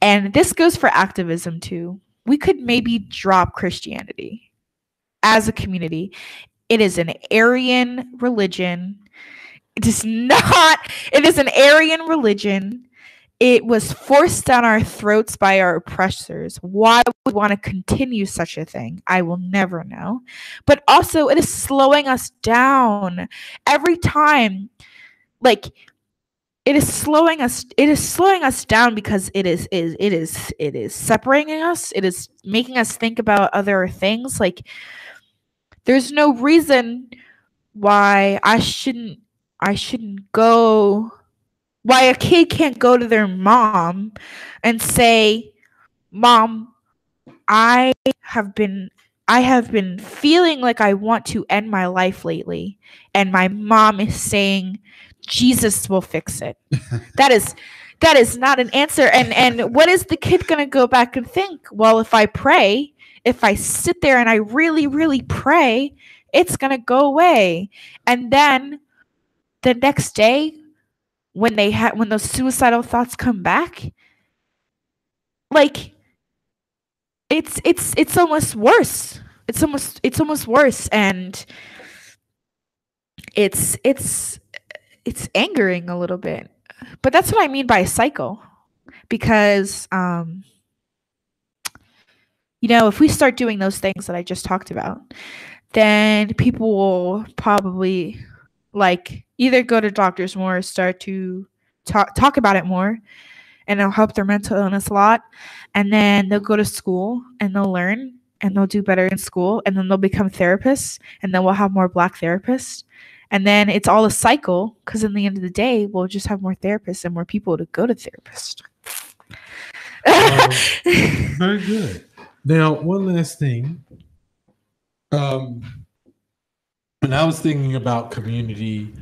and this goes for activism too, we could maybe drop Christianity as a community. It is an Aryan religion. It is an Aryan religion. It was forced down our throats by our oppressors. Why we want to continue such a thing, I will never know. But also, it is slowing us down every time. Like, it is slowing us down because it is separating us. It is making us think about other things. Like, there's no reason why I shouldn't go, why a kid can't go to their mom and say, "Mom, I have been feeling like I want to end my life lately," and my mom is saying Jesus will fix it. That is not an answer. And what is the kid going to go back and think? Well, if I pray, if I sit there and I really, really pray, it's going to go away. And then the next day, when those suicidal thoughts come back, like, it's almost worse. It's almost worse, and it's angering a little bit. But that's what I mean by a cycle, because if we start doing those things that I just talked about, then people will probably either go to doctors more, or start to talk about it more, and it'll help their mental illness a lot. And then they'll go to school and they'll learn and they'll do better in school, and then they'll become therapists, and then we'll have more Black therapists. And then it's all a cycle, because in the end of the day, we'll just have more therapists and more people to go to therapists. Very good. Now, one last thing. When I was thinking about community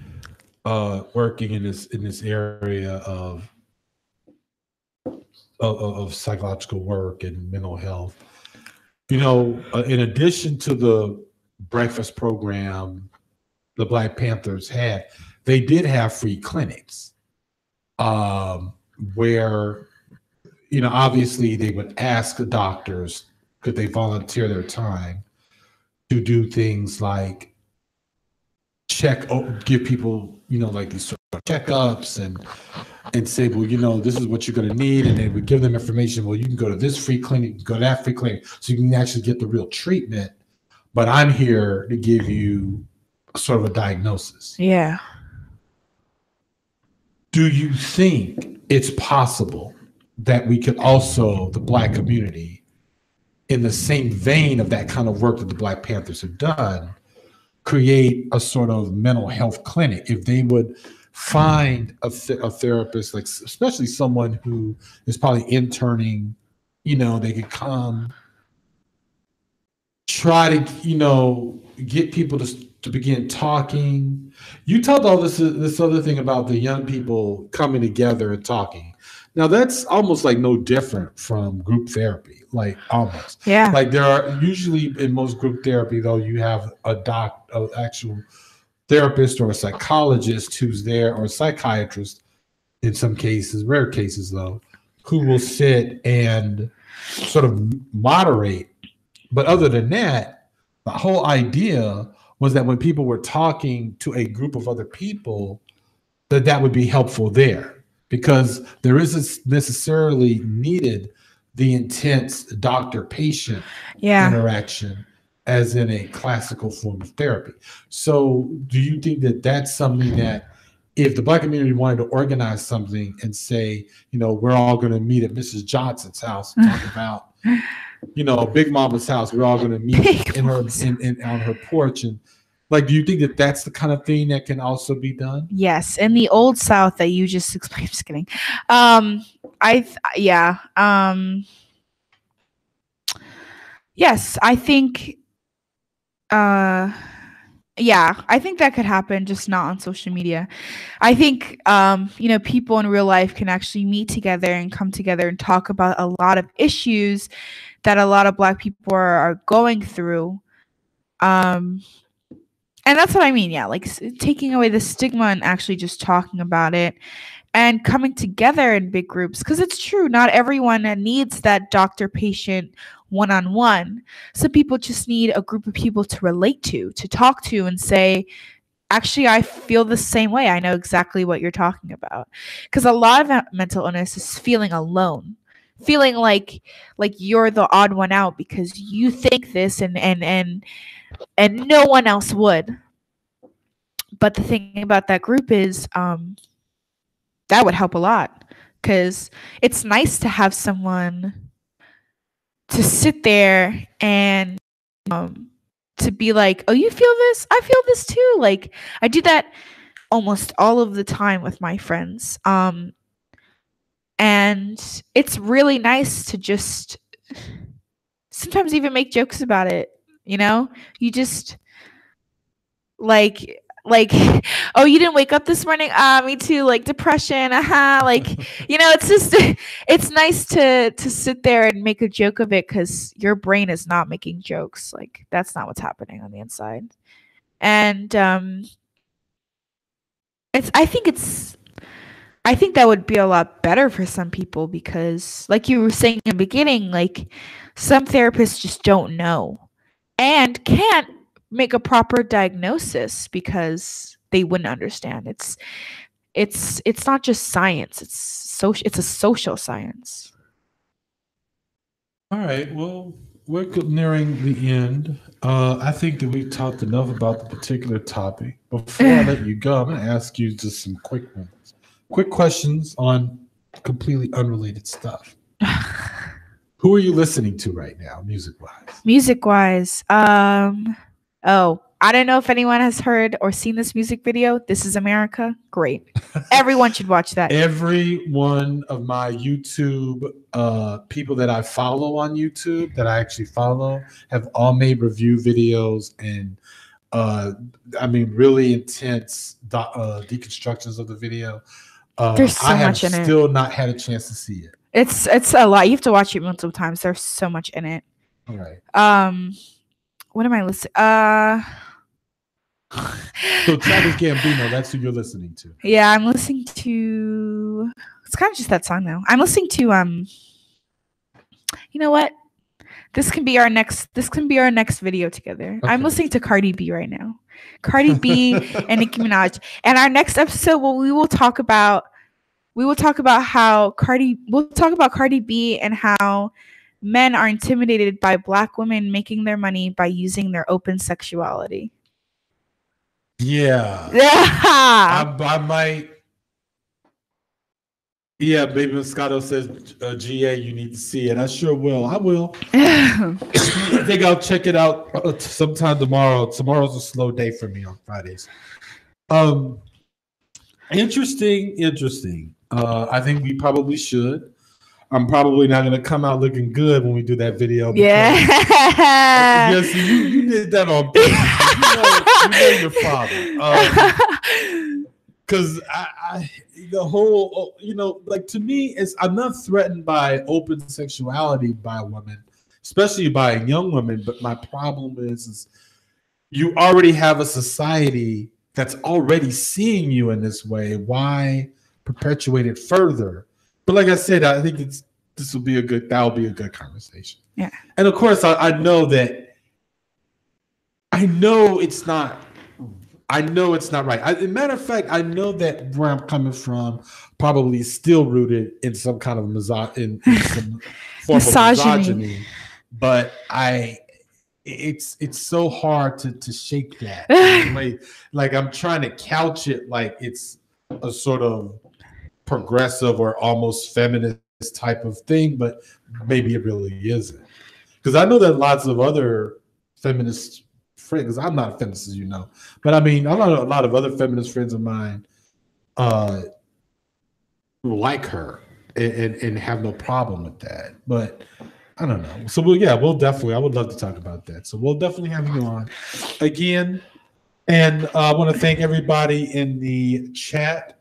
working in this area of of psychological work and mental health. In addition to the breakfast program the Black Panthers had, they did have free clinics, where obviously they would ask the doctors could they volunteer their time to do things like give people like these sort of checkups and say, well, this is what you're going to need, and then we give them information. Well, you can go to this free clinic, go to that free clinic, so you can actually get the real treatment. But I'm here to give you sort of a diagnosis. Yeah. Do you think it's possible that we could also, the Black community, in the same vein of that kind of work that the Black Panthers have done, create a sort of mental health clinic? If they would find a therapist, like especially someone who is probably interning, they could come, try to, get people to begin talking. You talked all this other thing about the young people coming together and talking. Now that's almost like no different from group therapy, like almost. Yeah. Like there are usually in most group therapy though, you have an actual therapist or a psychologist who's there, or a psychiatrist in some cases, rare cases though, who will sit and sort of moderate. But other than that, the whole idea was that when people were talking to a group of other people, that would be helpful there, because there isn't necessarily needed the intense doctor-patient interaction as in a classical form of therapy. So do you think that that's something that if the Black community wanted to organize something and say, we're all going to meet at Mrs. Johnson's house and talk about, Big Mama's house, we're all going to meet in her on her porch, and like, do you think that that's the kind of thing that can also be done? Yes, in the old South that you just explained. Just kidding. Yes, I think. I think that could happen, just not on social media. I think, people in real life can actually meet together and come together and talk about a lot of issues that a lot of Black people are going through. And that's what I mean. Yeah. Like taking away the stigma and actually just talking about it and coming together in big groups. Because it's true, not everyone needs that doctor-patient one-on-one. Some people just need a group of people to relate to talk to and say, actually, I feel the same way. I know exactly what you're talking about. Because a lot of mental illness is feeling alone, feeling like you're the odd one out because you think this and no one else would. But the thing about that group is that would help a lot, because it's nice to have someone to sit there and to be like, oh, you feel this? I feel this too. Like I do that almost all of the time with my friends. And it's really nice to just sometimes even make jokes about it. You just like, oh, you didn't wake up this morning? Me too. Like depression. Like, it's just, it's nice to sit there and make a joke of it, because your brain is not making jokes. Like that's not what's happening on the inside. And I think that would be a lot better for some people, because like you were saying in the beginning, like some therapists just don't know and can't make a proper diagnosis because they wouldn't understand. It's not just science. It's a social science. All right. Well, we're nearing the end. I think that we've talked enough about the particular topic. Before I let you go, I'm going to ask you just some quick questions on completely unrelated stuff. Who are you listening to right now, music-wise? Music-wise, I don't know if anyone has heard or seen this music video. This Is America. Great. Everyone should watch that. Every one of my YouTube people that I follow on YouTube, that I actually follow, have all made review videos and really intense deconstructions of the video. There's so much in it. I have still not had a chance to see it. It's a lot. You have to watch it multiple times. There's so much in it. All right. What am I listening? So Childish Gambino, that's who you're listening to. Yeah, I'm listening to. It's kind of just that song though. I'm listening to You know what? This can be our next video together. Okay. I'm listening to Cardi B right now. Cardi B and Nicki Minaj. And our next episode, we'll talk about Cardi B and how men are intimidated by Black women making their money by using their open sexuality. Yeah. I might. Yeah, Baby Moscato says, GA, you need to see it. I sure will. I will. I think I'll check it out sometime tomorrow. Tomorrow's a slow day for me on Fridays. Interesting. I think we probably should. I'm probably not going to come out looking good when we do that video. Yeah. Yes, you did that on purpose. You know your father. Because the whole, like to me, I'm not threatened by open sexuality by women, especially by young women. But my problem is you already have a society that's already seeing you in this way. Why perpetuate it further? But like I said, I think that'll be a good conversation. Yeah. And of course, I know it's not. I know it's not right. As a matter of fact, I know that where I'm coming from probably is still rooted in some kind of some form of misogyny. But it's so hard to shake that. like I'm trying to couch it like it's a sort of progressive or almost feminist type of thing, but maybe it really isn't. Because I know that lots of other feminists, because I'm not a feminist, as you know, but I mean, I know a lot of other feminist friends of mine like her and have no problem with that. But I don't know. So we'll definitely, I would love to talk about that. So we'll definitely have you on again. And I want to thank everybody in the chat.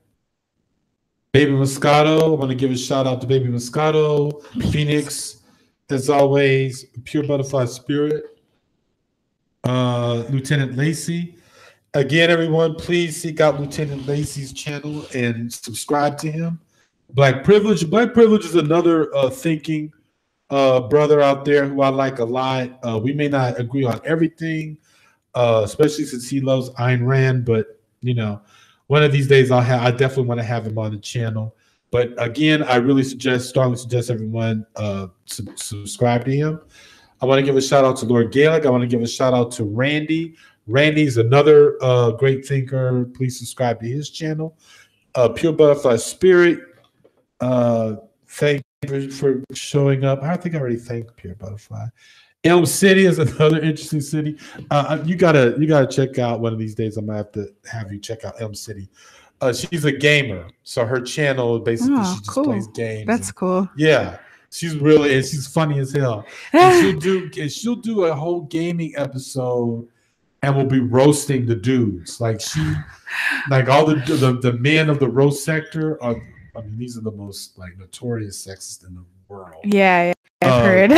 Baby Moscato, I want to give a shout out to Baby Moscato, Phoenix, as always, Pure Butterfly Spirit. Lieutenant Lacey. Again, everyone, please seek out Lieutenant Lacey's channel and subscribe to him. Black Privilege. Black Privilege is another thinking brother out there who I like a lot. We may not agree on everything, especially since he loves Ayn Rand, but one of these days I definitely want to have him on the channel. But again, I really strongly suggest everyone subscribe to him. I want to give a shout out to Lord Gaelic. I want to give a shout out to Randy. Randy's another great thinker. Please subscribe to his channel. Pure Butterfly Spirit. Thank you for showing up. I think I already thanked Pure Butterfly. Elm City is another interesting city. You gotta check out one of these days. I'm gonna have you check out Elm City. She's a gamer, so her channel basically she just plays games. That's cool. Yeah. She's funny as hell. And she'll do a whole gaming episode and will be roasting the dudes. Like all the men of the roast sector are, I mean, these are the most like notorious sexist in the world. Yeah, I've heard.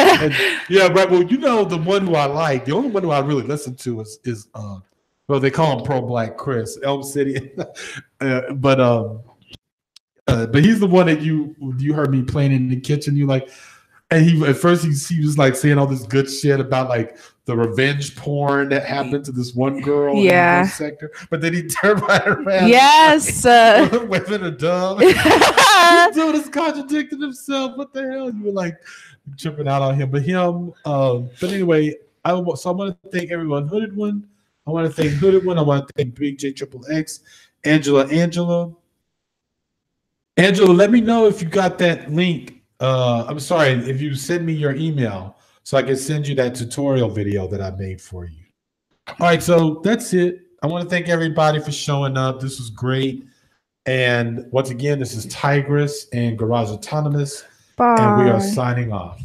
Yeah, right. Well, the one who I like, the only one who I really listen to is they call him Pro Black Chris, Elm City. But he's the one that you heard me playing in the kitchen. You like, and he was like saying all this good shit about like the revenge porn that happened to this one girl in the sector. But then he turned right around. Yes, waving a dove. This dude is contradicting himself. What the hell? You were like tripping out on him, but him. But anyway, I want to thank everyone. Hooded One. I want to thank Hooded One. I want to thank Big J Triple X, Angela. Angela, let me know if you got that link. I'm sorry, if you send me your email so I can send you that tutorial video that I made for you. All right, so that's it. I want to thank everybody for showing up. This was great. And once again, this is Tigris and Garage Autonomist. Bye. And we are signing off.